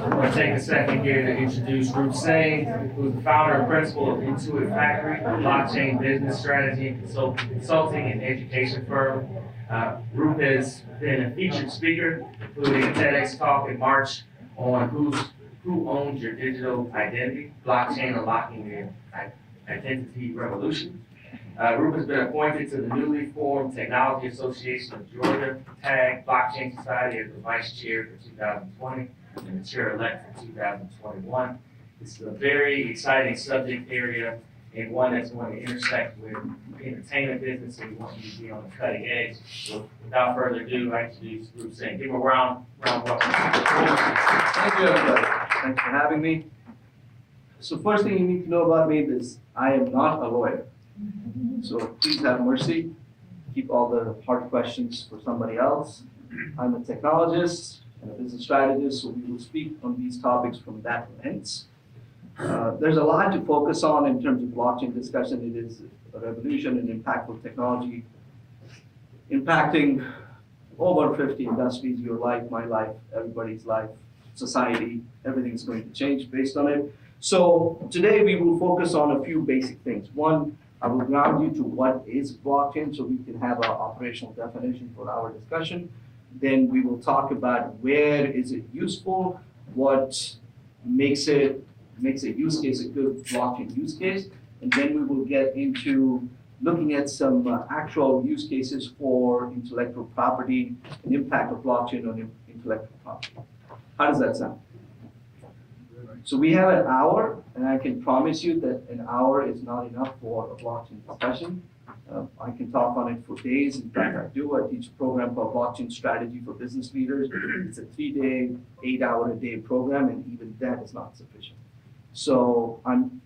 I want to take a second here to introduce Roop Singh, who's the founder and principal of Intuit Factory, a blockchain business strategy and consulting and education firm. Roop has been a featured speaker, including a TEDx talk in March on who owns your digital identity, blockchain unlocking the identity revolution. Roop has been appointed to the newly formed Technology Association of Georgia, TAG Blockchain Society, as the vice chair for 2020 and the chair-elect for 2021. This is a very exciting subject area and one that's going to intersect with entertainment business, and we want you to be on the cutting edge. So without further ado, I introduce Roop Singh. Give him a round welcome. Thank you, everybody. Thanks for having me. So first thing you need to know about me is I am not a lawyer. So please have mercy. Keep all the hard questions for somebody else. I'm a technologist and a business strategist, so we will speak on these topics from that lens. There's a lot to focus on in terms of blockchain discussion. It is a revolution and impactful technology impacting over 50 industries, your life, my life, everybody's life, society, everything's going to change based on it. So today we will focus on a few basic things. One, I will ground you to what is blockchain so we can have an operational definition for our discussion. Then we will talk about where is it useful, what makes a use case a good blockchain use case, and then we will get into looking at some actual use cases for intellectual property and impact of blockchain on intellectual property. How does that sound? So we have an hour, and I can promise you that an hour is not enough for a blockchain discussion. I can talk on it for days. In fact, I do. I teach a program called Blockchain Strategy for Business Leaders. It's a 3-day, 8-hour-a-day program, and even that is not sufficient. So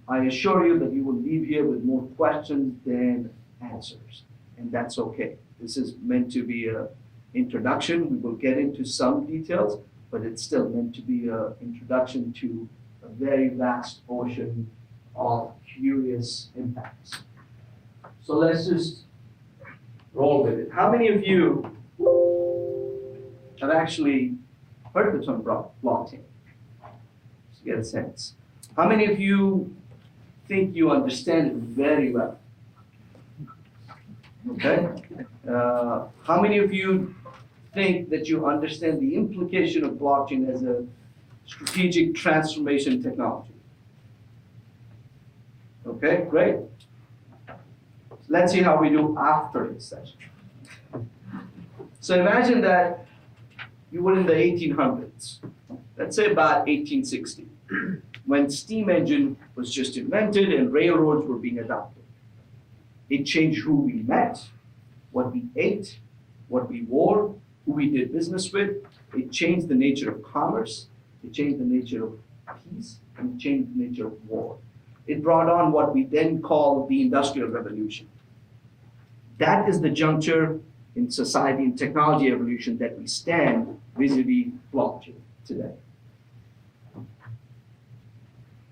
I assure you that you will leave here with more questions than answers, and that's okay. This is meant to be an introduction. We will get into some details, but it's still meant to be an introduction to a very vast ocean of curious impacts. So let's just roll with it. How many of you have actually heard the term blockchain? Just get a sense. How many of you think you understand it very well? Okay. How many of you think that you understand the implication of blockchain as a strategic transformation technology? Okay, great. Let's see how we do after this session. So imagine that you were in the 1800s, let's say about 1860, when steam engine was just invented and railroads were being adopted. It changed who we met, what we ate, what we wore, who we did business with. It changed the nature of commerce, it changed the nature of peace, and it changed the nature of war. It brought on what we then call the Industrial Revolution. That is the juncture in society and technology evolution that we stand vis-a-vis blockchain today.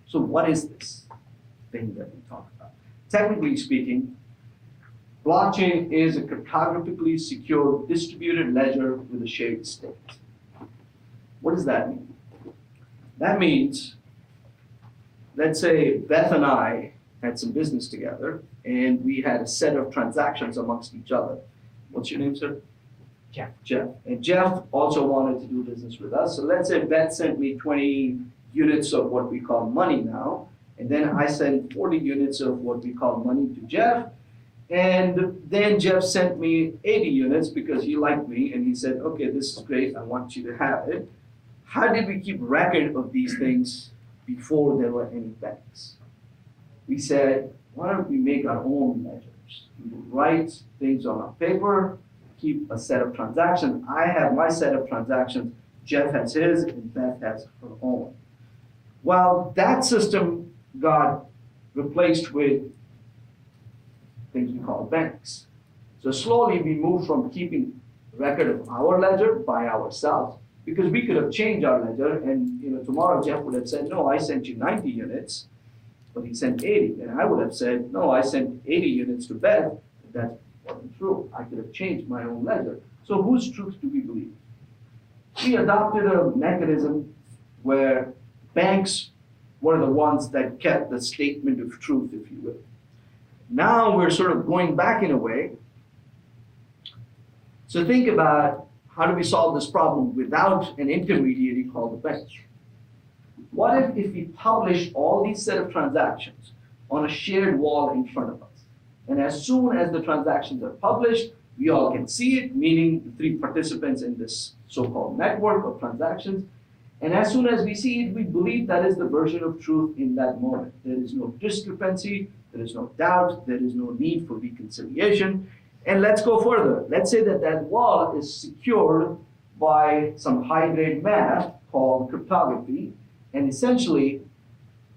So what is this thing that we talk about? Technically speaking, blockchain is a cryptographically secure distributed ledger with a shared state. What does that mean? That means, let's say Beth and I had some business together and we had a set of transactions amongst each other. What's your name, sir? Jeff. Jeff. And Jeff also wanted to do business with us. So let's say Beth sent me 20 units of what we call money now, and then I sent 40 units of what we call money to Jeff, and then Jeff sent me 80 units because he liked me and he said, okay, this is great, I want you to have it. How did we keep record of these things before there were any banks? We said, why don't we make our own ledgers? We will write things on a paper, keep a set of transactions. I have my set of transactions, Jeff has his, and Beth has her own. Well, that system got replaced with things we call banks. So slowly we moved from keeping record of our ledger by ourselves, because we could have changed our ledger and tomorrow Jeff would have said, no, I sent you 90 units, but he sent 80. And I would have said, no, I sent 80 units to Beth, but that wasn't true. I could have changed my own ledger. So whose truth do we believe? We adopted a mechanism where banks were the ones that kept the statement of truth, if you will. Now we're sort of going back in a way. So think about how do we solve this problem without an intermediary called the bank? What if we publish all these set of transactions on a shared wall in front of us? And as soon as the transactions are published, we all can see it, meaning the three participants in this so-called network of transactions. And as soon as we see it, we believe that is the version of truth in that moment. There is no discrepancy, there is no doubt, there is no need for reconciliation. And let's go further. Let's say that that wall is secured by some high-grade math called cryptography, and essentially,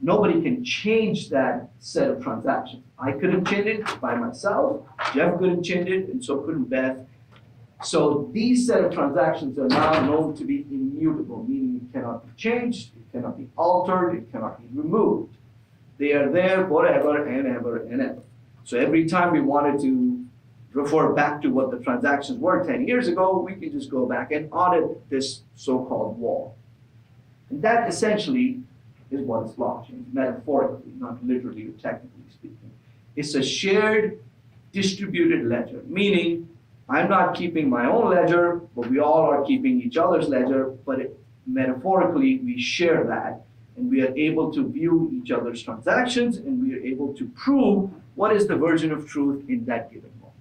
nobody can change that set of transactions. I couldn't change it by myself, Jeff couldn't change it, and so couldn't Beth. So these set of transactions are now known to be immutable, meaning it cannot be changed, it cannot be altered, it cannot be removed. They are there forever and ever and ever. So every time we wanted to refer back to what the transactions were 10 years ago, we can just go back and audit this so-called wall. And that essentially is what is blockchain, metaphorically, not literally or technically speaking. It's a shared distributed ledger, meaning I'm not keeping my own ledger, but we all are keeping each other's ledger, but metaphorically we share that, and we are able to view each other's transactions, and we are able to prove what is the version of truth in that given moment.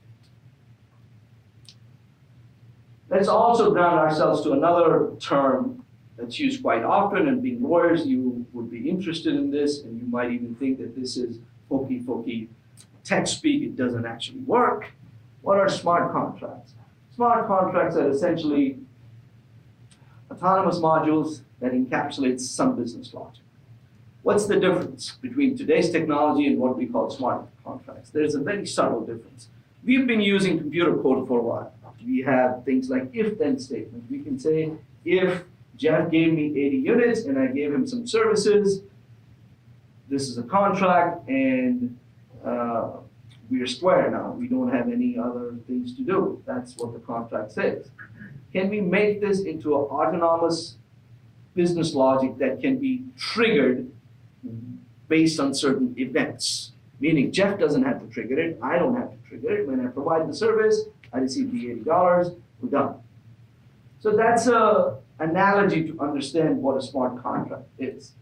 Let's also ground ourselves to another term that's used quite often, and being lawyers, you would be interested in this, and you might even think that this is hokey tech speak. It doesn't actually work. What are smart contracts? Smart contracts are essentially autonomous modules that encapsulate some business logic. What's the difference between today's technology and what we call smart contracts? There's a very subtle difference. We've been using computer code for a while. We have things like if-then statements. We can say, if Jeff gave me 80 units and I gave him some services, this is a contract, and we are square now. We don't have any other things to do. That's what the contract says. Can we make this into an autonomous business logic that can be triggered based on certain events? Meaning Jeff doesn't have to trigger it, I don't have to trigger it. When I provide the service, I receive the $80, we're done. So that's an analogy to understand what a smart contract is.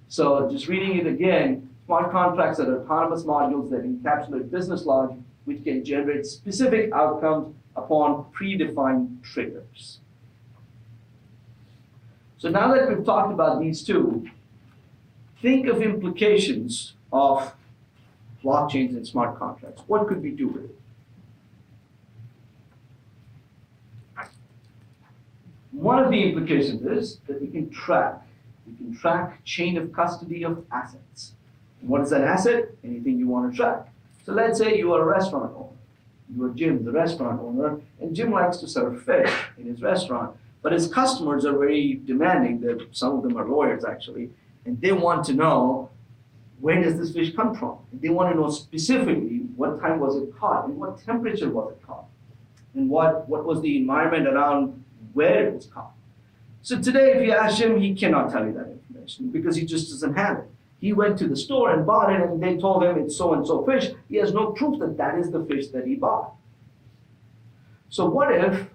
So just reading it again, smart contracts are autonomous modules that encapsulate business logic which can generate specific outcomes upon predefined triggers. So now that we've talked about these two, think of implications of blockchains and smart contracts. What could we do with it? One of the implications is that we can track chain of custody of assets. And what is an asset? Anything you want to track. So let's say you are a restaurant owner. You are Jim, the restaurant owner, and Jim likes to serve fish in his restaurant. But his customers are very demanding. Some of them are lawyers, actually, and they want to know, where does this fish come from? And they want to know specifically what time was it caught, and what temperature was it caught, and what was the environment around where it was caught. So today, if you ask him, he cannot tell you that information because he just doesn't have it. He went to the store and bought it, and they told him it's so-and-so fish. He has no proof that that is the fish that he bought. So what if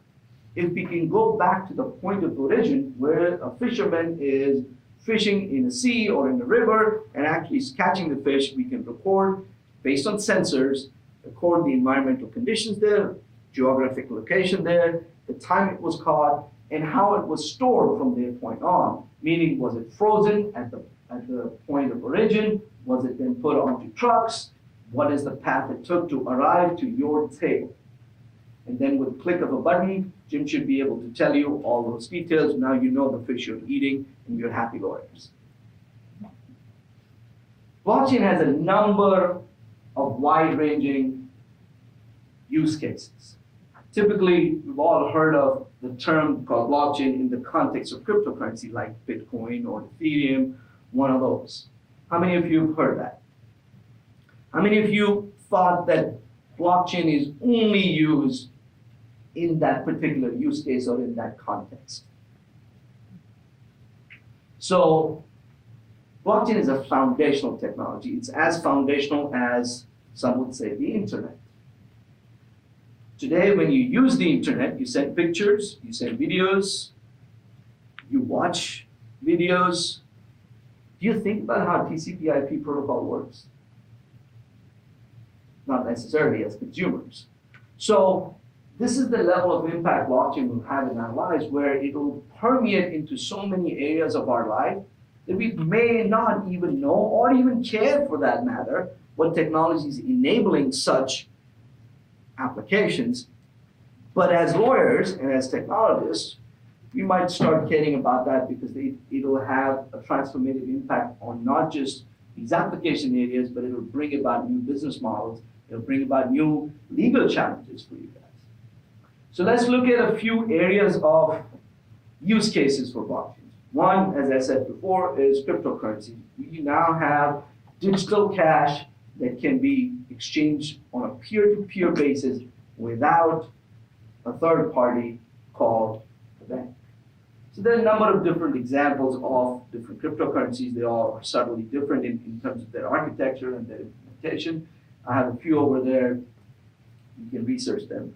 we can go back to the point of origin where a fisherman is fishing in a sea or in a river and actually is catching the fish, we can record, based on sensors, record the environmental conditions there, geographic location there, the time it was caught, and how it was stored from that point on. Meaning, was it frozen at the point of origin? Was it then put onto trucks? What is the path it took to arrive to your table? And then with a click of a button, Jim should be able to tell you all those details. Now you know the fish you're eating, and you're happy lawyers. Blockchain has a number of wide-ranging use cases. Typically, we've all heard of the term called blockchain in the context of cryptocurrency like Bitcoin or Ethereum, one of those. How many of you have heard that? How many of you thought that blockchain is only used in that particular use case or in that context? So blockchain is a foundational technology. It's as foundational as some would say the internet. Today, when you use the internet, you send pictures, you send videos, you watch videos. Do you think about how TCP/IP protocol works? Not necessarily as consumers. So this is the level of impact blockchain will have in our lives, where it will permeate into so many areas of our life that we may not even know or even care, for that matter, what technology is enabling such applications. But as lawyers and as technologists, we might start caring about that, because it'll have a transformative impact on not just these application areas, but it'll bring about new business models. It'll bring about new legal challenges for you guys. So let's look at a few areas of use cases for blockchain. One, as I said before, is cryptocurrency. We now have digital cash that can be exchanged on a peer-to-peer basis without a third party called the bank. So there are a number of different examples of different cryptocurrencies. They all are subtly different in terms of their architecture and their implementation. I have a few over there. You can research them.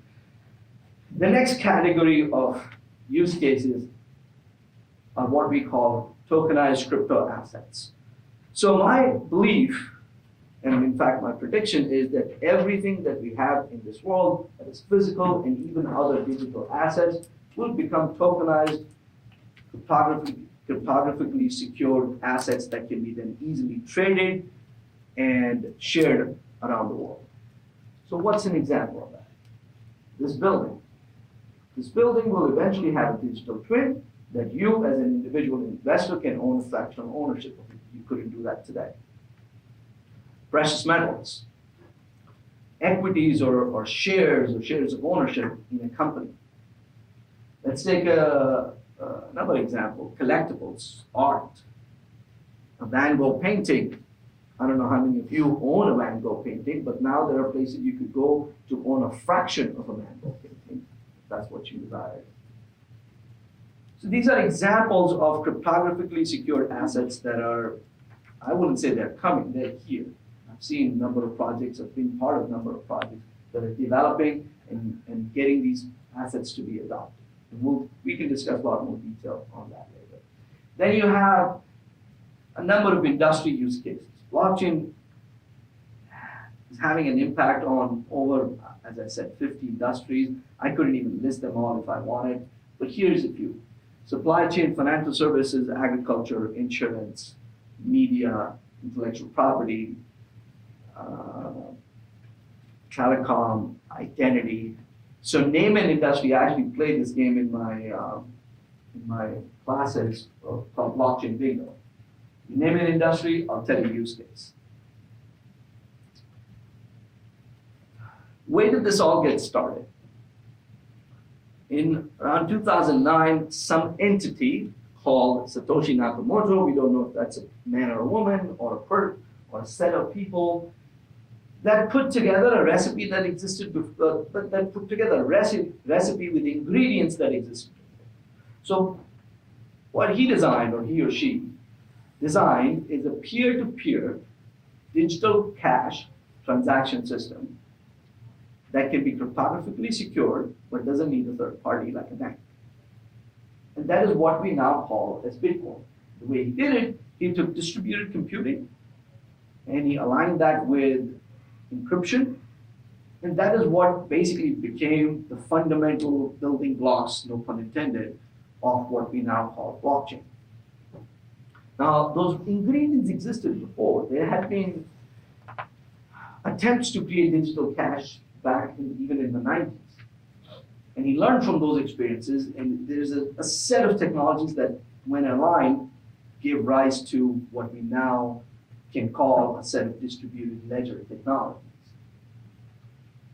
The next category of use cases are what we call tokenized crypto assets. So my belief, and in fact my prediction, is that everything that we have in this world that is physical and even other digital assets will become tokenized, cryptographically secured assets that can be then easily traded and shared around the world. So what's an example of that? This building. This building will eventually have a digital twin that you as an individual investor can own a fractional ownership of. You couldn't do that today. Precious metals, equities or shares of ownership in a company. Let's take another example, collectibles, art, a Van Gogh painting. I don't know how many of you own a Van Gogh painting, but now there are places you could go to own a fraction of a Van Gogh painting, if that's what you desire. So these are examples of cryptographically secured assets that are, I wouldn't say they're coming, they're here. I've seen a number of projects, I've been part of a number of projects that are developing and getting these assets to be adopted. And we can discuss a lot more detail on that later. Then you have a number of industry use cases. Blockchain is having an impact on over, as I said, 50 industries. I couldn't even list them all if I wanted, but here's a few. Supply chain, financial services, agriculture, insurance, media, intellectual property, telecom, identity. So name an industry. I actually played this game in my classes called Blockchain Bingo. You name an industry, I'll tell you use case. Where did this all get started? In around 2009, some entity called Satoshi Nakamoto, we don't know if that's a man or a woman or a set of people, that put together a recipe that existed before, that put together a recipe with ingredients that existed before. So what he designed, or he or she designed, is a peer-to-peer digital cash transaction system that can be cryptographically secured, but doesn't need a third party like a bank. And that is what we now call as Bitcoin. The way he did it, he took distributed computing and he aligned that with encryption. And that is what basically became the fundamental building blocks, no pun intended, of what we now call blockchain. Now, those ingredients existed before. There had been attempts to create digital cash back even in the 90s. And he learned from those experiences, and there's a set of technologies that, when aligned, gave rise to what we now can call a set of distributed ledger technologies.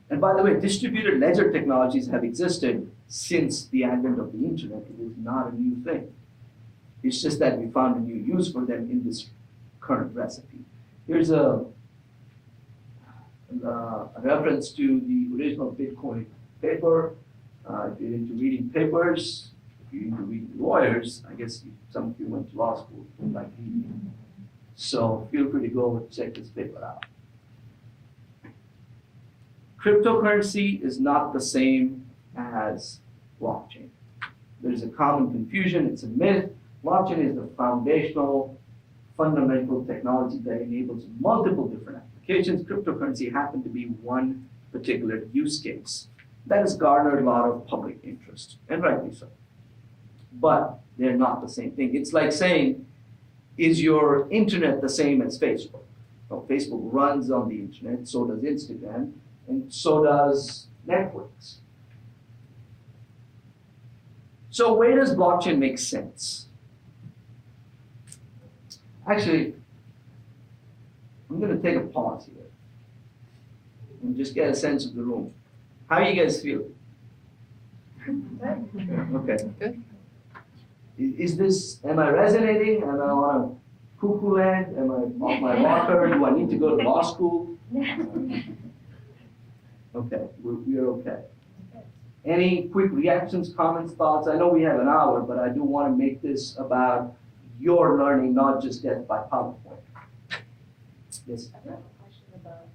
And by the way, distributed ledger technologies have existed since the advent of the internet. It is not a new thing. It's just that we found a new use for them in this current recipe. Here's a reference to the original Bitcoin paper. If you're into reading papers, you need to read lawyers, I guess some of you went to law school, like me. So feel free to go check this paper out. Cryptocurrency is not the same as blockchain. There's a common confusion, it's a myth. Blockchain is the foundational, fundamental technology that enables multiple different applications. Cryptocurrency happened to be one particular use case that has garnered a lot of public interest, and rightly so. But they're not the same thing. It's like saying, is your internet the same as Facebook? Well, Facebook runs on the internet, so does Instagram, and so does Netflix. So where does blockchain make sense? Actually, I'm going to take a pause here and just get a sense of the room. How are you guys feeling? Okay. Good. Is this, am I resonating? Am I on a cuckoo land? Am I off my rocker? Do I need to go to law school? Okay, we're okay. Any quick reactions, comments, thoughts? I know we have an hour, but I do want to make this about your learning, not just death by PowerPoint. Yes? I have a question about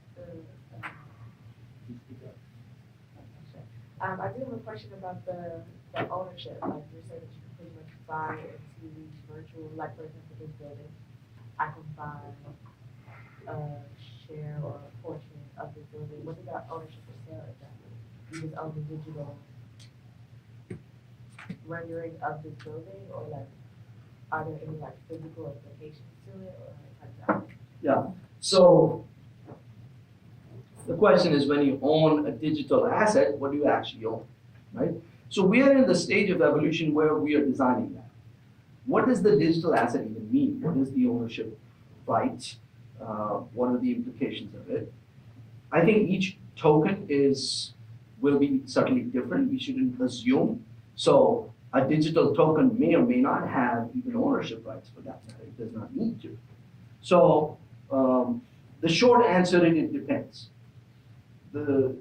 I do have a question about the ownership. Like you're saying that you can pretty much buy into these virtual, like for example, this building. I can buy a share or a portion of this building. What about ownership for sale exactly? You just own the digital rendering of this building, or like, are there any like physical implications to it, or how does that work? Yeah. So the question is, when you own a digital asset, what do you actually own, right? So we are in the stage of evolution where we are designing that. What does the digital asset even mean? What is the ownership right? What are the implications of it? I think each token will be certainly different. We shouldn't assume. So a digital token may or may not have even ownership rights for that matter. It does not need to. So the short answer is it depends. The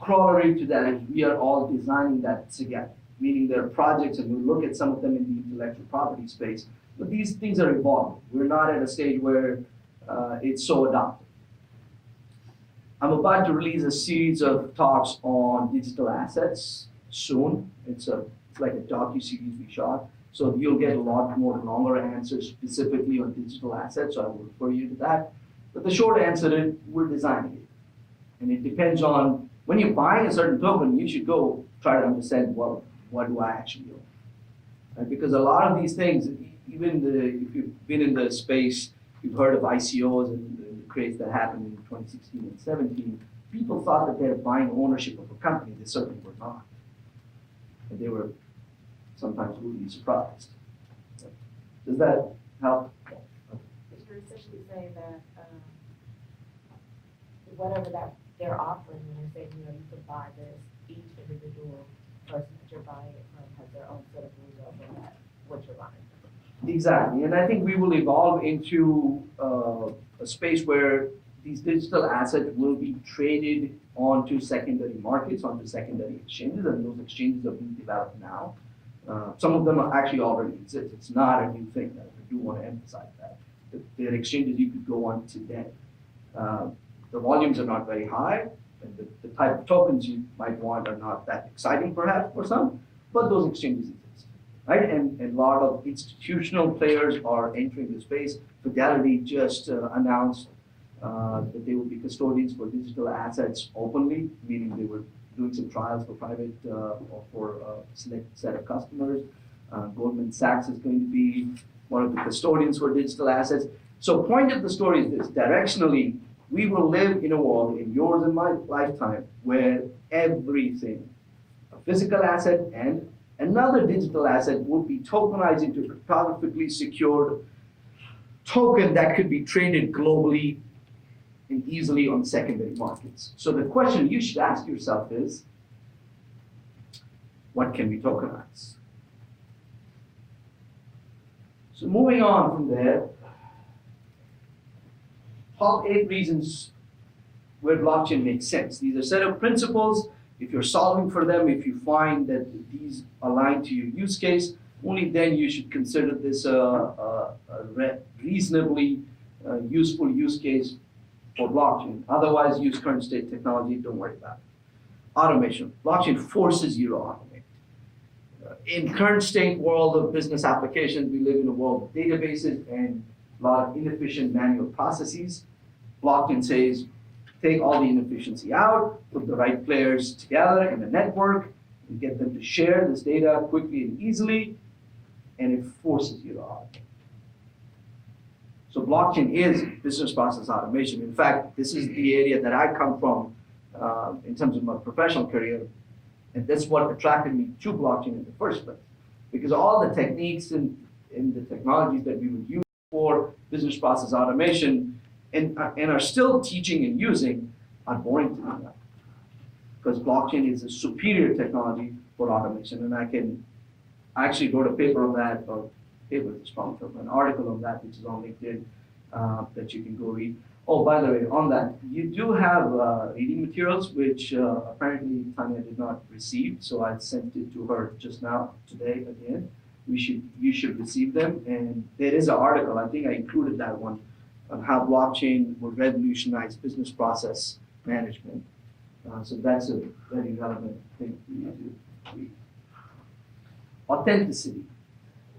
corollary to that is we are all designing that together, meaning there are projects, and we'll look at some of them in the intellectual property space, but these things are evolving. We're not at a stage where it's so adopted. I'm about to release a series of talks on digital assets soon. It's like a docu-series we shot, so you'll get a lot more longer answers specifically on digital assets, so I will refer you to that. But the short answer is we're designing it. And it depends on, when you're buying a certain token, you should go try to understand, well, what do I actually own? Right? Because a lot of these things, even if you've been in the space, you've heard of ICOs and the craze that happened in 2016 and 17, people thought that they were buying ownership of a company. They certainly were not. And they were sometimes really surprised. Does that help? Because you're essentially saying that whatever that they're offering, when you're saying, you know, you can buy this, each individual person that you're buying it from has their own set of rules over that, what you're buying. Exactly, and I think we will evolve into a space where these digital assets will be traded onto secondary markets, onto secondary exchanges, and those exchanges are being developed now. Some of them are actually already exist. It's not a new thing. I do want to emphasize that. There are exchanges you could go on today. The volumes are not very high, and the type of tokens you might want are not that exciting perhaps for some, but those exchanges exist, right? And a lot of institutional players are entering the space. Fidelity just announced that they will be custodians for digital assets openly, meaning they were doing some trials for private or for a select set of customers. Goldman Sachs is going to be one of the custodians for digital assets. So point of the story is this: directionally, we will live in a world, in yours and my lifetime, where everything, a physical asset and another digital asset, would be tokenized into a cryptographically secured token that could be traded globally and easily on secondary markets. So the question you should ask yourself is, what can we tokenize? So moving on from there, top 8 reasons where blockchain makes sense. These are a set of principles. If you're solving for them, if you find that these align to your use case, only then you should consider this a reasonably useful use case for blockchain. Otherwise, use current state technology, don't worry about it. Automation. Blockchain forces you to automate. In current state world of business applications, we live in a world of databases and a lot of inefficient manual processes. Blockchain says, take all the inefficiency out, put the right players together in a network, and get them to share this data quickly and easily, and it forces you to automate. So blockchain is business process automation. In fact, this is the area that I come from in terms of my professional career, and that's what attracted me to blockchain in the first place. Because all the techniques and the technologies that we would use for business process automation and are still teaching and using are boring to me now. Because blockchain is a superior technology for automation, and I actually wrote a paper on that, or paper is probably an article on that, which is on LinkedIn, that you can go read. Oh, by the way, on that, you do have reading materials, which apparently Tanya did not receive, so I sent it to her just now, today again. You should receive them, and there is an article, I think I included that one, on how blockchain will revolutionize business process management. So that's a very relevant thing for you to read. Authenticity.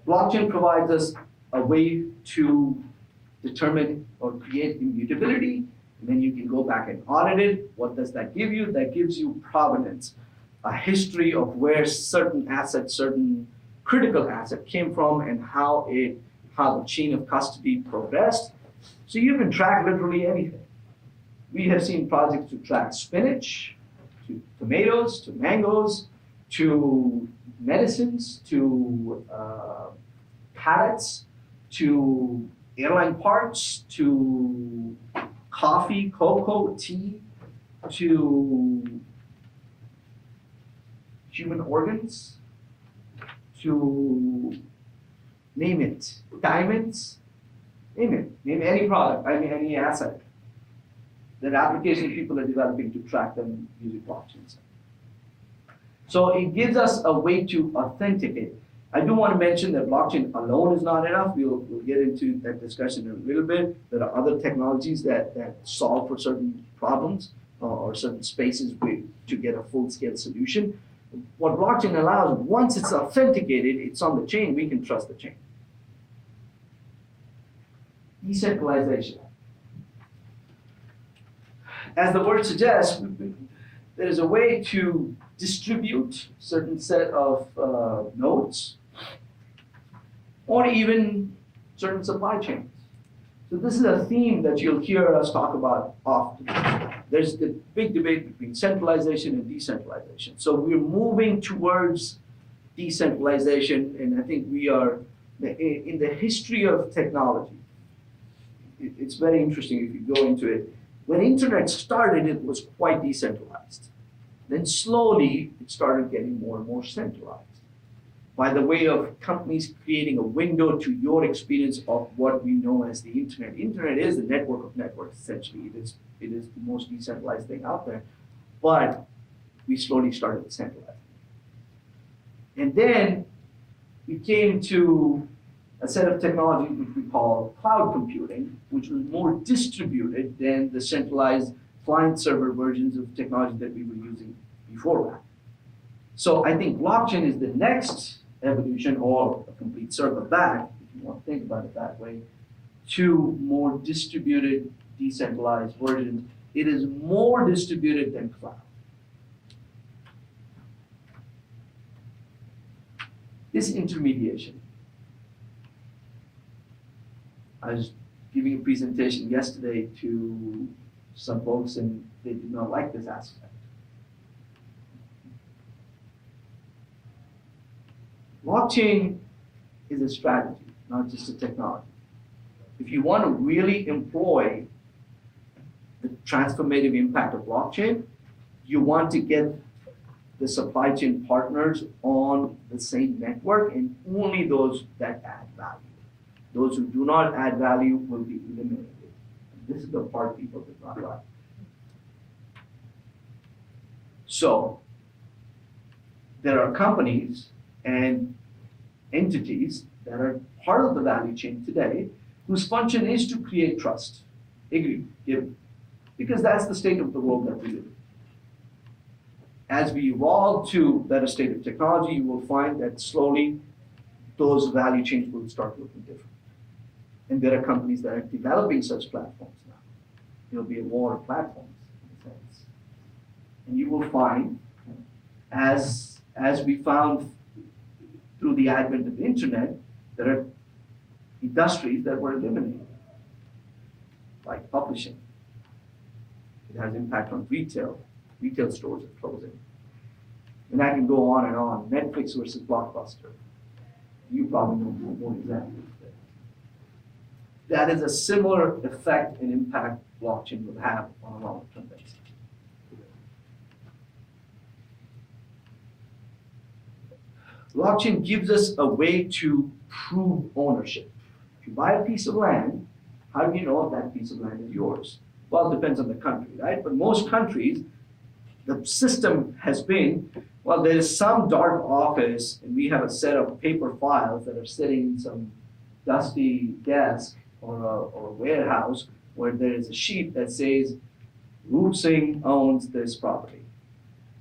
Blockchain provides us a way to determine or create immutability, and then you can go back and audit it. What does that give you? That gives you provenance, a history of where certain assets, certain critical asset came from, and how the chain of custody progressed. So you can track literally anything. We have seen projects to track spinach, to tomatoes, to mangoes, to medicines, to pallets, to airline parts, to coffee, cocoa, tea, to human organs, to name it, diamonds, name it, name any product, I mean any asset. That application people are developing to track them using blockchains. So it gives us a way to authenticate. I do want to mention that blockchain alone is not enough. We'll get into that discussion in a little bit. There are other technologies that solve for certain problems or certain spaces to get a full-scale solution. What blockchain allows, once it's authenticated, it's on the chain, we can trust the chain. Decentralization. As the word suggests, there is a way to distribute certain set of nodes or even certain supply chains. So this is a theme that you'll hear us talk about often. There's the big debate between centralization and decentralization. So we're moving towards decentralization, and I think we are, in the history of technology, it's very interesting if you go into it. When internet started, it was quite decentralized. Then slowly, it started getting more and more centralized by the way of companies creating a window to your experience of what we know as the internet. Internet is the network of networks, essentially. It is the most decentralized thing out there. But we slowly started centralizing. And then we came to a set of technologies which we call cloud computing, which was more distributed than the centralized client-server versions of technology that we were using before that. So I think blockchain is the next evolution, or a complete circle back, if you want to think about it that way, to more distributed, decentralized versions. It is more distributed than cloud. Disintermediation. I was giving a presentation yesterday to some folks, and they did not like this aspect. Blockchain is a strategy, not just a technology. If you want to really employ the transformative impact of blockchain, you want to get the supply chain partners on the same network, and only those that add value. Those who do not add value will be eliminated. This is the part people did not like. So there are companies and entities that are part of the value chain today whose function is to create trust. Agree, give, because that's the state of the world that we live in. As we evolve to better state of technology, you will find that slowly those value chains will start looking different. And there are companies that are developing such platforms now. It'll be a war of platforms in a sense. And you will find, as we found through the advent of the internet, there are industries that were eliminated, like publishing. It has impact on retail. Retail stores are closing. And I can go on and on. Netflix versus Blockbuster. You probably know more examples. That is a similar effect and impact blockchain will have on a long-term basis. Blockchain gives us a way to prove ownership. If you buy a piece of land, how do you know if that piece of land is yours? Well, it depends on the country, right? But most countries, the system has been, well, there is some dark office and we have a set of paper files that are sitting in some dusty desk or a warehouse where there is a sheet that says, Roop Singh owns this property.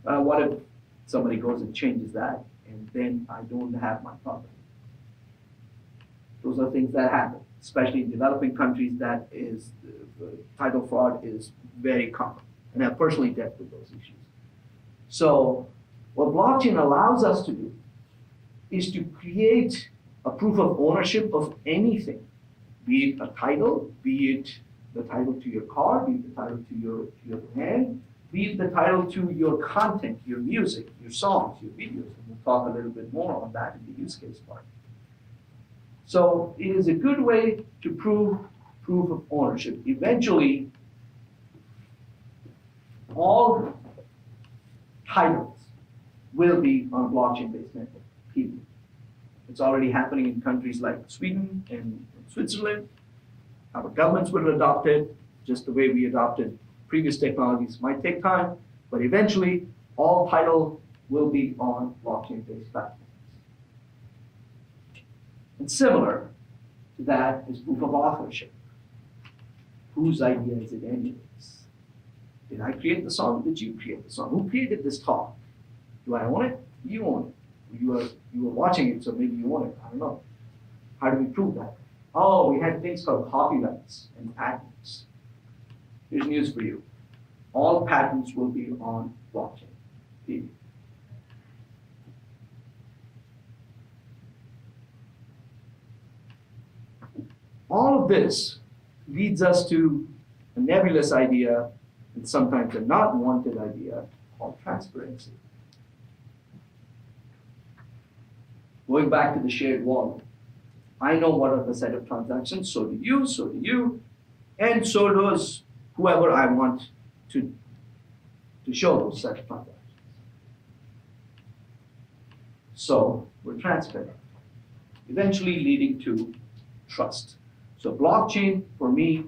What if somebody goes and changes that and then I don't have my property? Those are things that happen, especially in developing countries. That is, title fraud is very common, and I've personally dealt with those issues. So what blockchain allows us to do is to create a proof of ownership of anything, be it a title, be it the title to your car, be it the title to your land, be it the title to your content, your music, your songs, your videos. And we'll talk a little bit more on that in the use case part. So it is a good way to prove proof of ownership. Eventually, all titles will be on a blockchain-based network, period. It's already happening in countries like Sweden and Switzerland. Our governments will adopt it, just the way we adopted previous technologies. Might take time, but eventually all title will be on blockchain-based platforms. And similar to that is proof of authorship. Whose idea is it anyways? Did I create the song? Did you create the song? Who created this talk? Do I own it? You own it. You were watching it, so maybe you own it. I don't know. How do we prove that? Oh, we had things called copyrights and patents. Here's news for you. All patents will be on blockchain. Period. All of this leads us to a nebulous idea, and sometimes a not wanted idea, called transparency. Going back to the shared wallet, I know what are the set of transactions, so do you, and so does whoever I want to show those set of transactions. So we're transparent, eventually leading to trust. So blockchain, for me,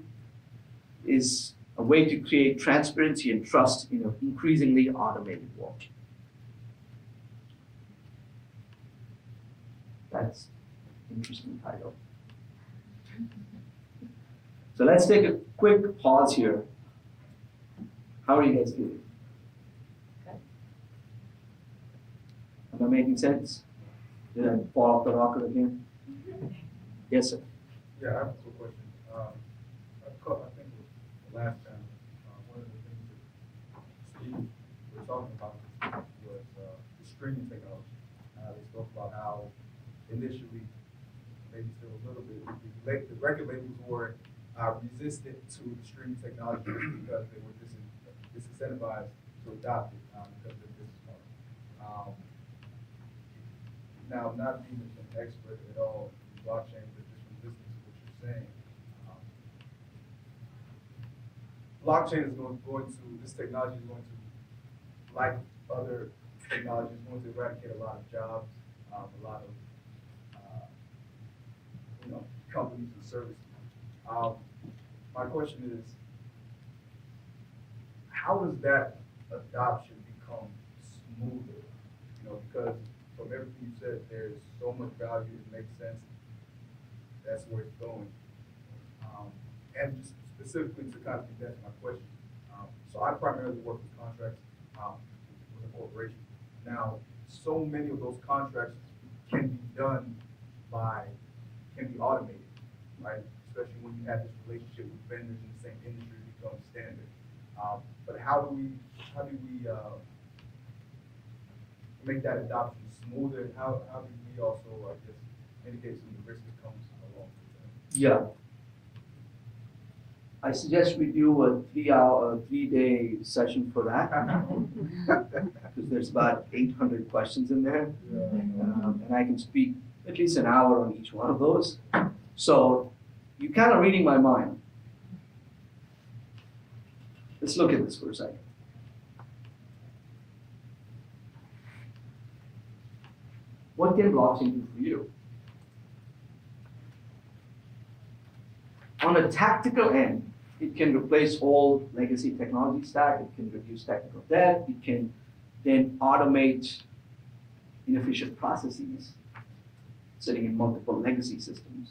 is a way to create transparency and trust in an increasingly automated world. That's an interesting title. So let's take a quick pause here. How are you guys feeling? Good. Am I making sense? Did I fall off the rocker again? Yes, sir. Yeah, I have a quick question. I think it was the last time, one of the things that Steve was talking about was the streaming technology. They spoke about how initially, maybe still a little bit, the record labels were resistant to the streaming technology because they were disincentivized to adopt it because of their business model. Now, not being an expert at all in blockchain, but just from listening to what you're saying, blockchain is going to, this technology is going to, like other technologies, going to eradicate a lot of jobs, a lot of, companies and services. My question is, how does that adoption become smoother? You know, because from everything you said, there's so much value, it makes sense. That's where it's going. And just specifically to kind of condense my question, so I primarily work with contracts, with a corporation. Now, so many of those contracts can be done can be automated, right? Especially when you have this relationship with vendors in the same industry, it becomes standard. But how do we make that adoption smoother? How do we also, I guess, mitigate some of the risks that comes along with Yeah. I suggest we do a 3-day session for that, because there's about 800 questions in there. that? And I can speak at least an hour on each one of those. So you're kind of reading my mind. Let's look at this for a second. What can blockchain do for you? On a tactical end, it can replace all legacy technology stack, it can reduce technical debt, it can then automate inefficient processes sitting in multiple legacy systems.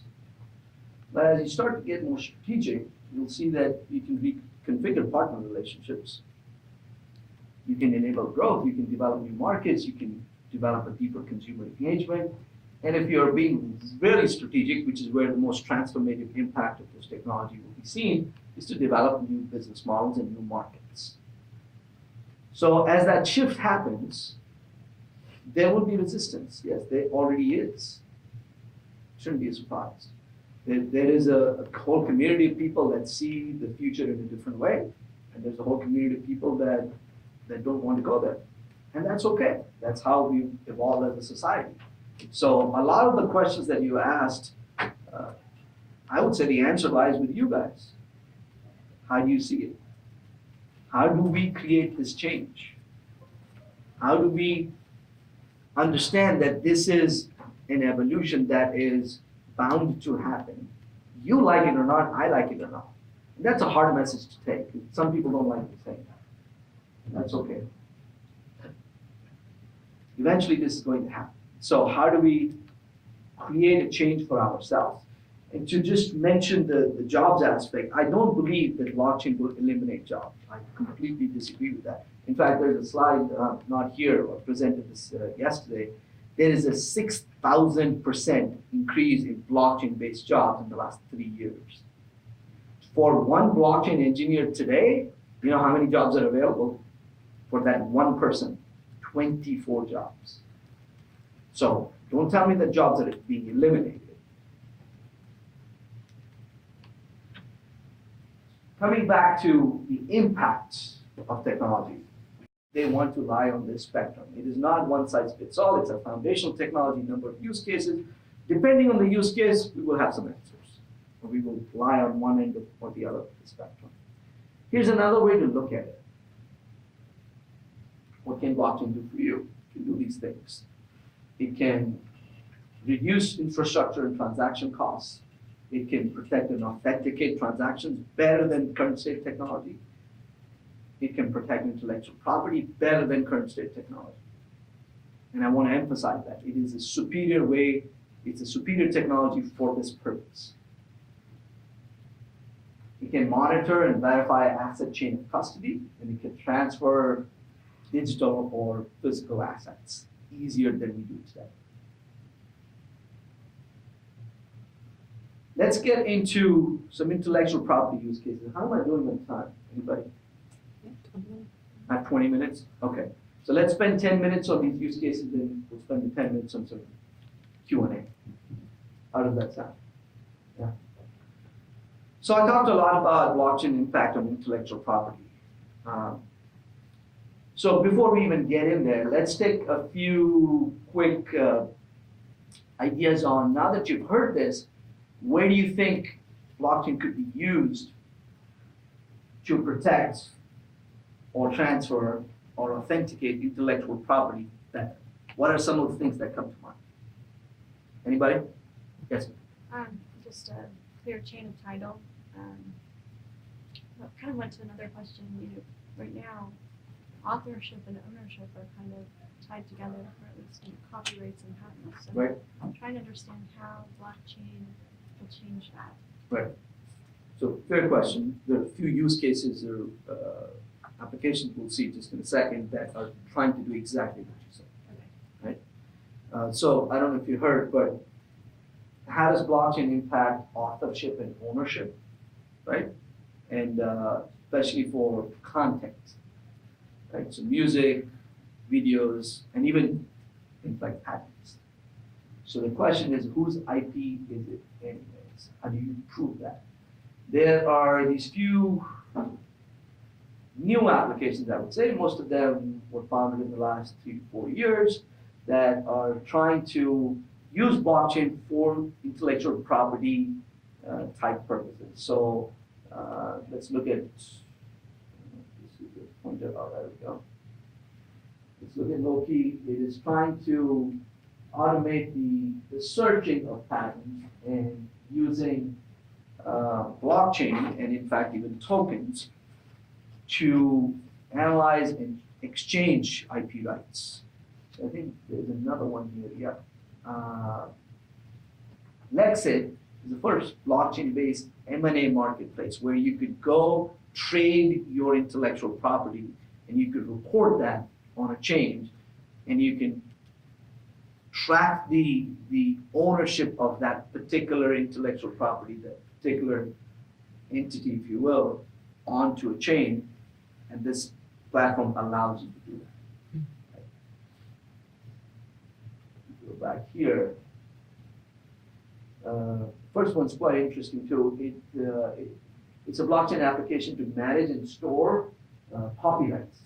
But as you start to get more strategic, you'll see that you can reconfigure partner relationships. You can enable growth, you can develop new markets, you can develop a deeper consumer engagement. And if you're being really strategic, which is where the most transformative impact of this technology will be seen, is to develop new business models and new markets. So as that shift happens, there will be resistance. Yes, there already is. Shouldn't be a surprise. There is a whole community of people that see the future in a different way. And there's a whole community of people that don't want to go there. And that's okay. That's how we've evolved as a society. So a lot of the questions that you asked, I would say the answer lies with you guys. How do you see it? How do we create this change? How do we understand that this is an evolution that is bound to happen? You like it or not, I like it or not. And that's a hard message to take. Some people don't like to say that. That's okay. Eventually this is going to happen. So how do we create a change for ourselves? And to just mention the jobs aspect, I don't believe that blockchain will eliminate jobs. I completely disagree with that. In fact, there's a slide, not here, I presented this yesterday. There is a 6,000% increase in blockchain-based jobs in the last 3 years. For one blockchain engineer today, you know how many jobs are available for that one person? 24 jobs. So don't tell me that jobs are being eliminated. Coming back to the impacts of technology, they want to lie on this spectrum. It is not one size fits all. It's a foundational technology, number of use cases. Depending on the use case, we will have some answers. Or we will lie on one end or the other of the spectrum. Here's another way to look at it. What can blockchain do for you? It can do these things. It can reduce infrastructure and transaction costs. It can protect and authenticate transactions better than current state technology. It can protect intellectual property better than current state technology. And I want to emphasize that. It is a superior way, it's a superior technology for this purpose. It can monitor and verify asset chain of custody, and it can transfer digital or physical assets easier than we do today. Let's get into some intellectual property use cases. How am I doing on time? Anybody? I have 20 minutes? Okay. So let's spend 10 minutes on these use cases, then we'll spend the 10 minutes on some Q&A. How does that sound? Yeah. So I talked a lot about blockchain impact on intellectual property. So before we even get in there, let's take a few quick ideas on, now that you've heard this, where do you think blockchain could be used to protect or transfer or authenticate intellectual property better? What are some of the things that come to mind? Anybody? Yes. Just a clear chain of title. Well, kind of went to another question. Right now, authorship and ownership are kind of tied together, or at least in copyrights and patents. So Right. I'm trying to understand how blockchain will change that. Right. So fair question. There are a few use cases or applications we'll see just in a second that are trying to do exactly what you said. Okay. Right? So I don't know if you heard, but how does blockchain impact authorship and ownership, right? And especially for content, right? So music, videos, and even things like patents. So the question is, whose IP is it anyways? How do you prove that? There are these few new applications, I would say, most of them were founded in the last 3 to 4 years, that are trying to use blockchain for intellectual property type purposes. So let's look at, this is the pointer, oh, there we go. Let's look at Loki. It is trying to automate the searching of patents and using blockchain and in fact even tokens to analyze and exchange IP rights. So I think there's another one here, yeah. Lexit is the first blockchain-based M&A marketplace where you could go trade your intellectual property and you could report that on a chain and you can track the ownership of that particular intellectual property, that particular entity, if you will, onto a chain, and this platform allows you to do that. Right. Go back here. First one's quite interesting too. It's a blockchain application to manage and store copyrights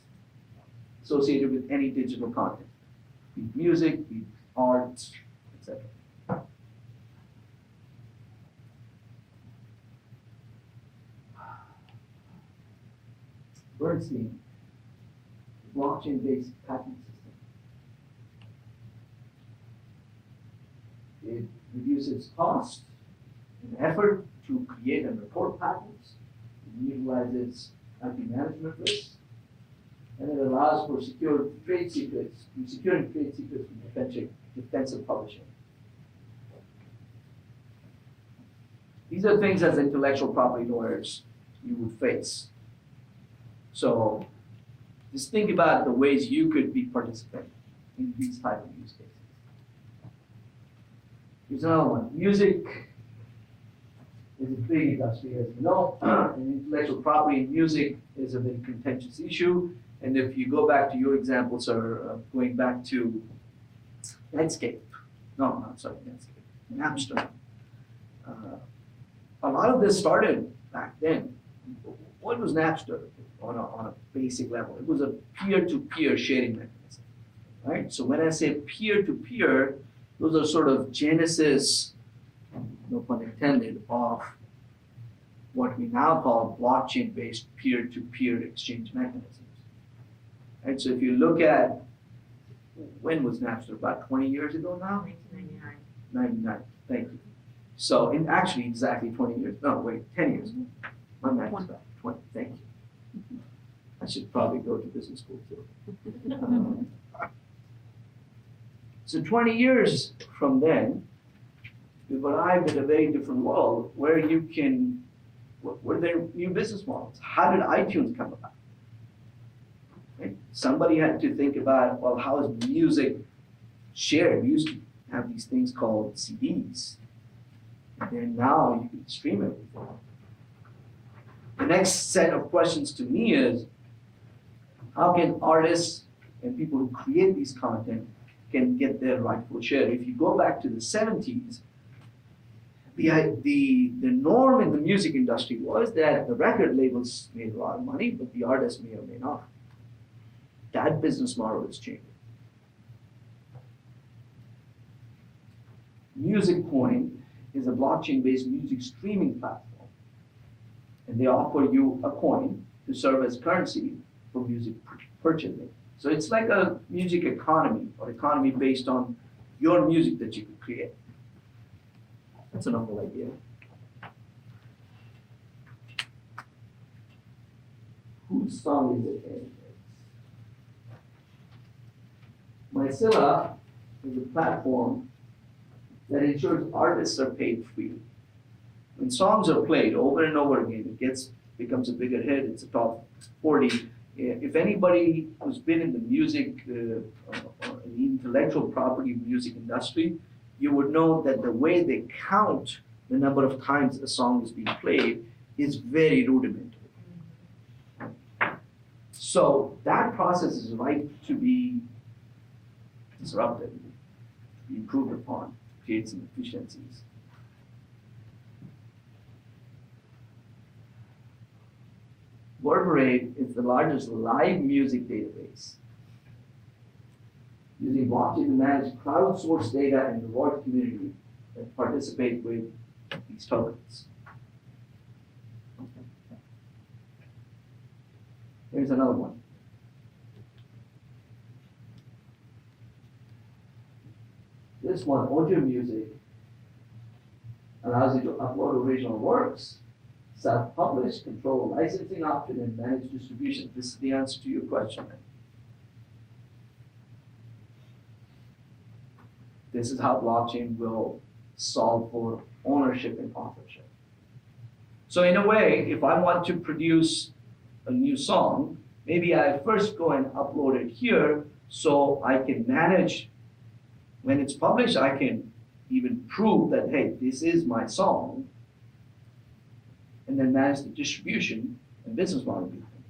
associated with any digital content, be it music, be it art, etc. Bernstein, blockchain-based patent system. It reduces cost and effort to create and report patents. It utilizes IP management risks, and it allows for securing trade secrets from defensive publishing. These are things as intellectual property lawyers you would face. So just think about the ways you could be participating in these type of use cases. Here's another one. Music is a big industry, as you know, and intellectual property in music is a very contentious issue. And if you go back to your example, sir, going back to Netscape, Napster. A lot of this started back then. What was Napster on a basic level? It was a peer-to-peer sharing mechanism, right? So when I say peer-to-peer, those are sort of genesis, no pun intended, of what we now call blockchain-based peer-to-peer exchange mechanisms. And so if you look at, when was Napster? About 20 years ago now? 1999. 99, thank you. So in actually exactly 20 years, no wait, 10 years. My math is back, 20, thank you. I should probably go to business school too. So 20 years from then, we've arrived at a very different world where you can, where there are new business models. How did iTunes come about? Right? Somebody had to think about, well, how is music shared? We used to have these things called CDs. And then now you can stream everything. The next set of questions to me is, how can artists and people who create these content can get their rightful share? If you go back to the 70s, the norm in the music industry was that the record labels made a lot of money, but the artists may or may not. That business model is changing. MusicCoin is a blockchain-based music streaming platform. And they offer you a coin to serve as currency for music purchasing. So it's like a music economy, or economy based on your music that you can create. That's a novel idea. Whose song is it anyways? Mycilla is a platform that ensures artists are paid freely. When songs are played over and over again, becomes a bigger hit, it's a top 40. If anybody who's been in the music, or the intellectual property music industry, you would know that the way they count the number of times a song is being played is very rudimentary. So that process is ripe to be disrupted, to be improved upon, to create some efficiencies. Verberate is the largest live music database using blockchain to manage crowdsourced data and reward community that participate with these tokens. Here's another one. This one, Audio Music, allows you to upload original works, self-publish, control licensing option, and manage distribution. This is the answer to your question. This is how blockchain will solve for ownership and authorship. So in a way, if I want to produce a new song, maybe I first go and upload it here so I can manage, when it's published, I can even prove that, hey, this is my song, and then manage the distribution and business model behind it.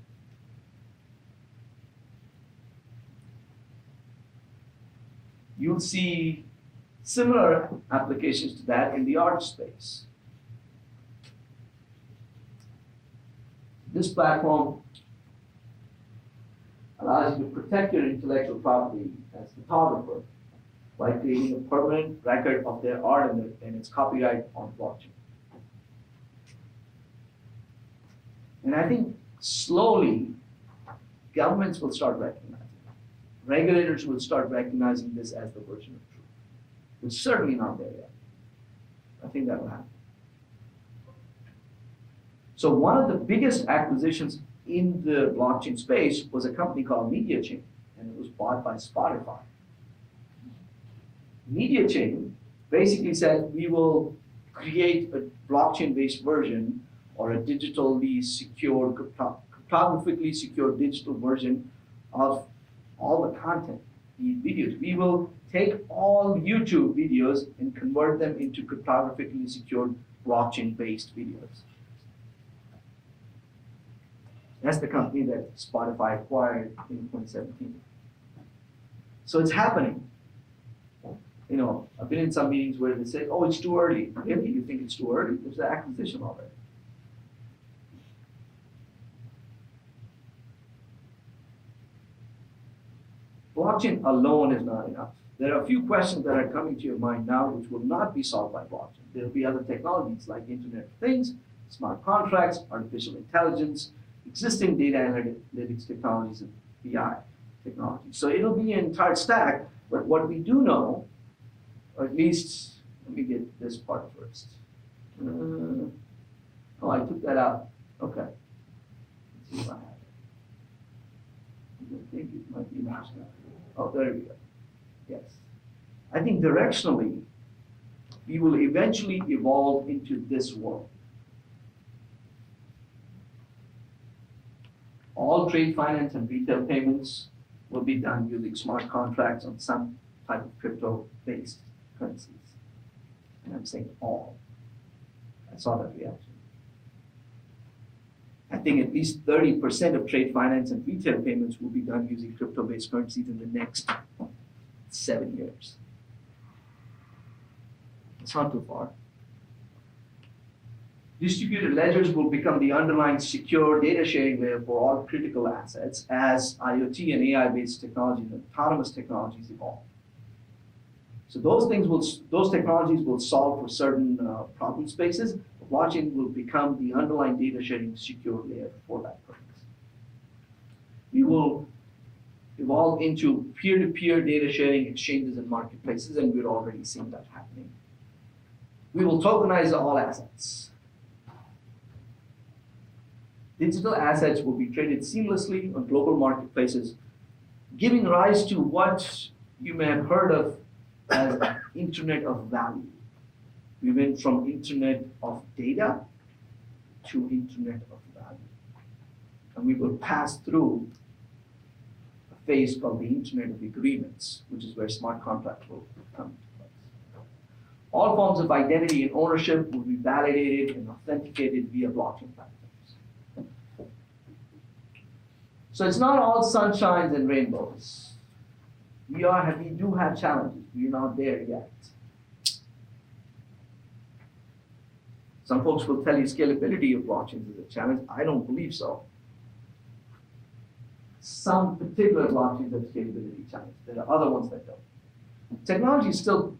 You'll see similar applications to that in the art space. This platform allows you to protect your intellectual property as a photographer by creating a permanent record of their art and its copyright on blockchain. And I think slowly, governments will start recognizing it. Regulators will start recognizing this as the version of truth. It's certainly not there yet. I think that will happen. So one of the biggest acquisitions in the blockchain space was a company called MediaChain, and it was bought by Spotify. MediaChain basically said, we will create a blockchain-based version or a digitally secure, cryptographically secure digital version of all the content, the videos. We will take all YouTube videos and convert them into cryptographically secured blockchain-based videos. That's the company that Spotify acquired in 2017. So it's happening. You know, I've been in some meetings where they say, oh, it's too early. Really? You think it's too early? There's an acquisition already. Blockchain alone is not enough. There are a few questions that are coming to your mind now which will not be solved by blockchain. There will be other technologies like Internet of Things, smart contracts, artificial intelligence, existing data analytics technologies, and BI technology. So it'll be an entire stack, but what we do know, or at least, let me get this part first. Oh, I took that out. Okay. Let's see if I have it. I think it might be matched now. Oh, there we go. Yes. I think directionally, we will eventually evolve into this world. All trade finance and retail payments will be done using smart contracts on some type of crypto-based currencies. And I'm saying all. I saw that reaction. I think at least 30% of trade finance and retail payments will be done using crypto-based currencies in the next 7 years. It's not too far. Distributed ledgers will become the underlying secure data sharing layer for all critical assets as IoT and AI-based technologies and autonomous technologies evolve. So those technologies will solve for certain problem spaces. Blockchain will become the underlying data sharing secure layer for that purpose. We will evolve into peer-to-peer data sharing exchanges and marketplaces, and we're already seeing that happening. We will tokenize all assets. Digital assets will be traded seamlessly on global marketplaces, giving rise to what you may have heard of as Internet of Value. We went from Internet of Data to Internet of Value. And we will pass through a phase called the Internet of Agreements, which is where smart contracts will come into place. All forms of identity and ownership will be validated and authenticated via blockchain platforms. So it's not all sunshines and rainbows. We do have challenges. We're not there yet. Some folks will tell you scalability of blockchains is a challenge. I don't believe so. Some particular blockchains have scalability challenges. There are other ones that don't. Technology is still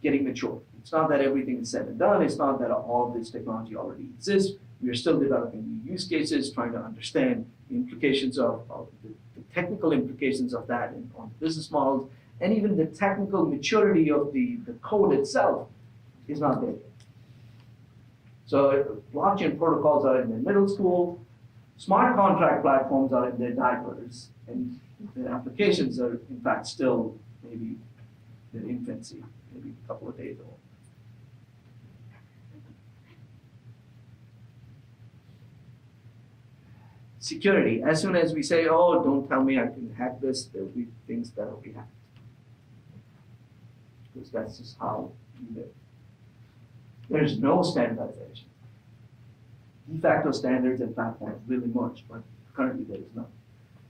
getting mature. It's not that everything is said and done. It's not that all of this technology already exists. We are still developing new use cases, trying to understand the implications of the technical implications of that on business models, and even the technical maturity of the code itself is not there yet. So blockchain protocols are in their middle school, smart contract platforms are in their diapers, and their applications are in fact still maybe in infancy, maybe a couple of days old. Security. As soon as we say, oh, don't tell me I can hack this, there will be things that will be hacked. Because that's just how we live. There's no standardization. De facto standards and platforms will emerge, but currently there is none.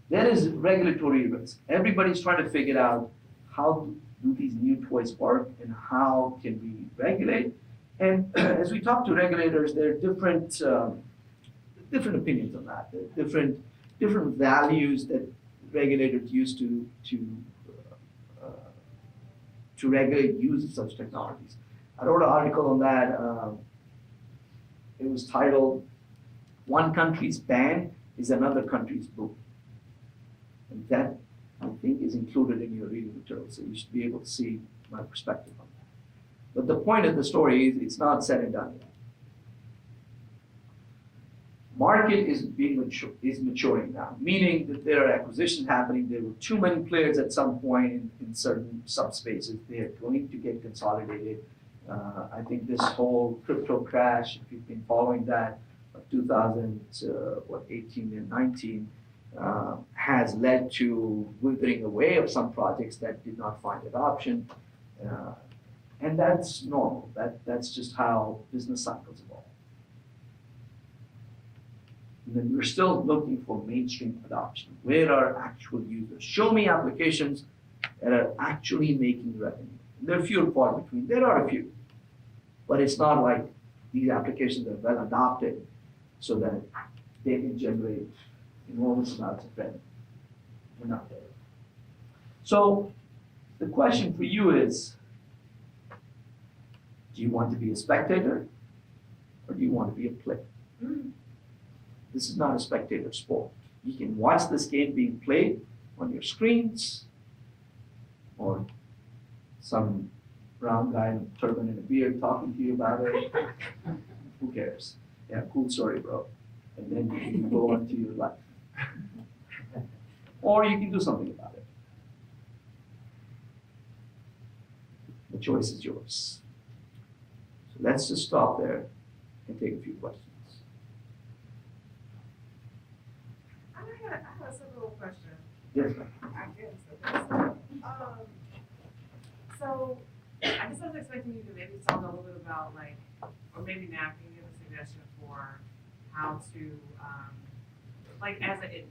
There is regulatory risk. Everybody's trying to figure out how do these new toys work and how can we regulate. And as we talk to regulators, there are different opinions on that. There are different values that regulators use to regulate use of such technologies. I wrote an article on that. It was titled, "One Country's Ban is Another Country's Boom." And that, I think, is included in your reading material, so you should be able to see my perspective on that. But the point of the story is it's not said and done yet. Market is maturing now, meaning that there are acquisitions happening. There were too many players at some point in certain subspaces. They are going to get consolidated. I think this whole crypto crash, if you've been following that, of 2018 and 19, has led to withering away of some projects that did not find adoption. And that's normal. That's just how business cycles evolve. And then we're still looking for mainstream adoption. Where are actual users? Show me applications that are actually making revenue. And there are few and far between. There are a few. But it's not like these applications are well adopted so that they can generate enormous amounts of revenue. We're not there. So the question for you is, do you want to be a spectator or do you want to be a player? This is not a spectator sport. You can watch this game being played on your screens, or some brown guy in a turban and a beard talking to you about it. Who cares? Yeah, cool story, bro. And then you can go on to your life. Or you can do something about it. The choice is yours. So let's just stop there and take a few questions. I have a simple question. Yes, ma'am. I guess. So I guess I was expecting you to maybe talk a little bit about or maybe now can you give a suggestion for how to,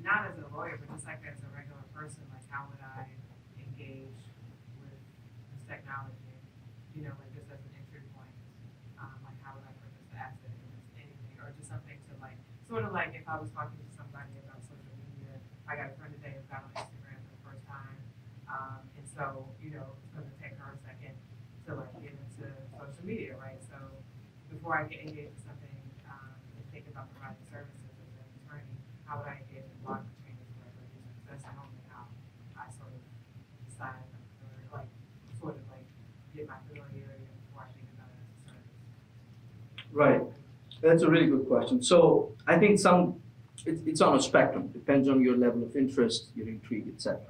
not as a lawyer, but just as a regular person, how would I engage with this technology? Just as an entry point, how would I purchase the asset if it's anything, or just something to sort of if I was talking to somebody about social media. I got a friend today who got on Instagram for the first time, and so it's going to take her a second to get into social media, right? So before I get engaged in something and think about providing services as an attorney, how would I engage in blockchain as a regular user? That's normally how I sort of decide, get my familiarity before I think about it as a service. Right. That's a really good question. So I think it's on a spectrum. Depends on your level of interest, your intrigue, etc.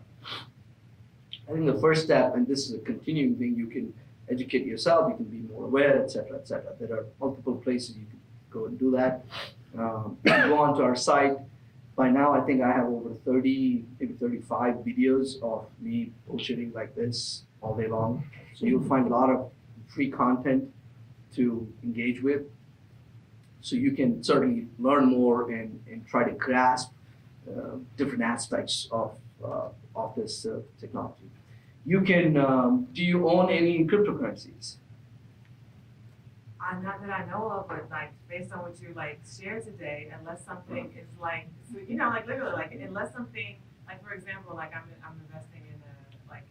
I think the first step, and this is a continuing thing, you can educate yourself, you can be more aware, et cetera, et cetera. There are multiple places you can go and do that. Go onto our site. By now, I think I have over 30, maybe 35 videos of me bullshitting like this all day long. So you'll find a lot of free content to engage with. So you can certainly learn more and try to grasp different aspects of this technology. You can, do you own any cryptocurrencies? Not that I know of, but like based on what you like shared today, unless something is like, so, you know, like literally like unless something, like for example, like I'm investing in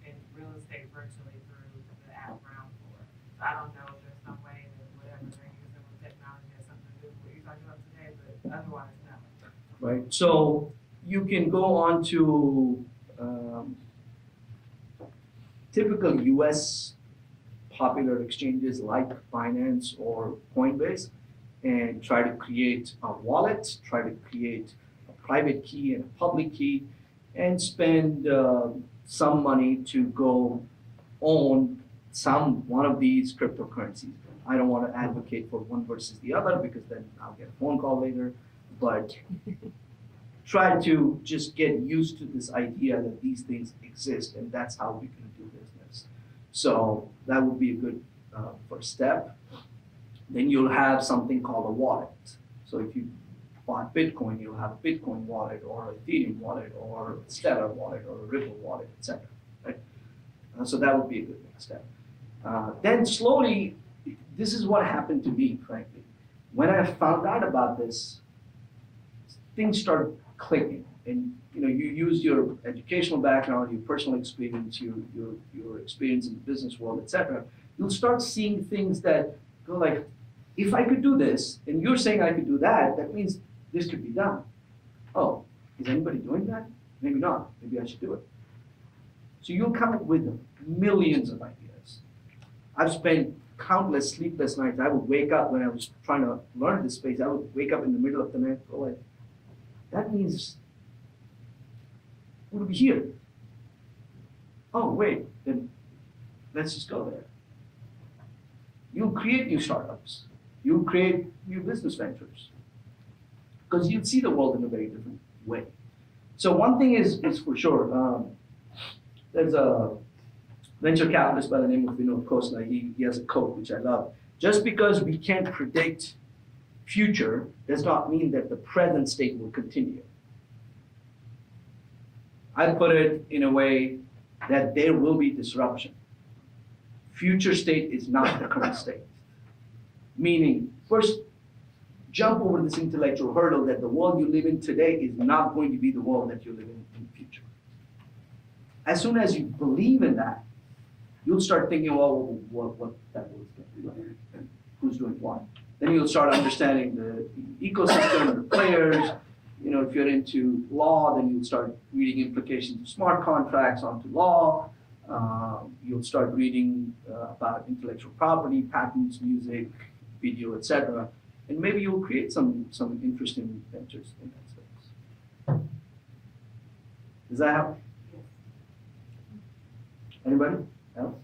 in real estate virtually through the app Ground Floor. So I don't know if there's some way that whatever they're using with technology has something to do with what you're talking about today, but otherwise no. Right, so you can go on to typical US popular exchanges like Binance or Coinbase and try to create a wallet, try to create a private key and a public key, and spend some money to go own one of these cryptocurrencies. I don't want to advocate for one versus the other because then I'll get a phone call later, but try to just get used to this idea that these things exist and that's how we can do business. So that would be a good first step. Then you'll have something called a wallet. So if you bought Bitcoin, you'll have a Bitcoin wallet or a Ethereum wallet or a Stellar wallet or a Ripple wallet, etc. Right? So that would be a good next step. Then slowly, this is what happened to me, frankly. When I found out about this, things started clicking. And you use your educational background, your personal experience, your experience in the business world, etc. You'll start seeing things that go like, if I could do this, and you're saying I could do that, that means this could be done. Oh, is anybody doing that? Maybe not. Maybe I should do it. So you'll come up with millions of ideas. I've spent countless sleepless nights. I would wake up when I was trying to learn this space. I would wake up in the middle of the night, go like, that means we'll be here. Oh, wait, then let's just go there. You'll create new startups. You'll create new business ventures. Because you'll see the world in a very different way. So one thing is for sure, there's a venture capitalist by the name of Vinod Khosla. He has a quote, which I love. Just because we can't predict future does not mean that the present state will continue. I put it in a way that there will be disruption. Future state is not the current state. Meaning, first, jump over this intellectual hurdle that the world you live in today is not going to be the world that you live in the future. As soon as you believe in that, you'll start thinking, well, what that world's going to be like, and who's doing what. Then you'll start understanding the ecosystem, the players. If you're into law, then you'll start reading implications of smart contracts onto law. You'll start reading about intellectual property, patents, music, video, etc. And maybe you'll create some interesting ventures in that space. Does that help? Anybody else?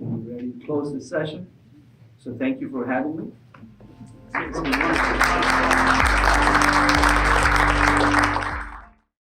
Are we ready to close this session? So thank you for having me.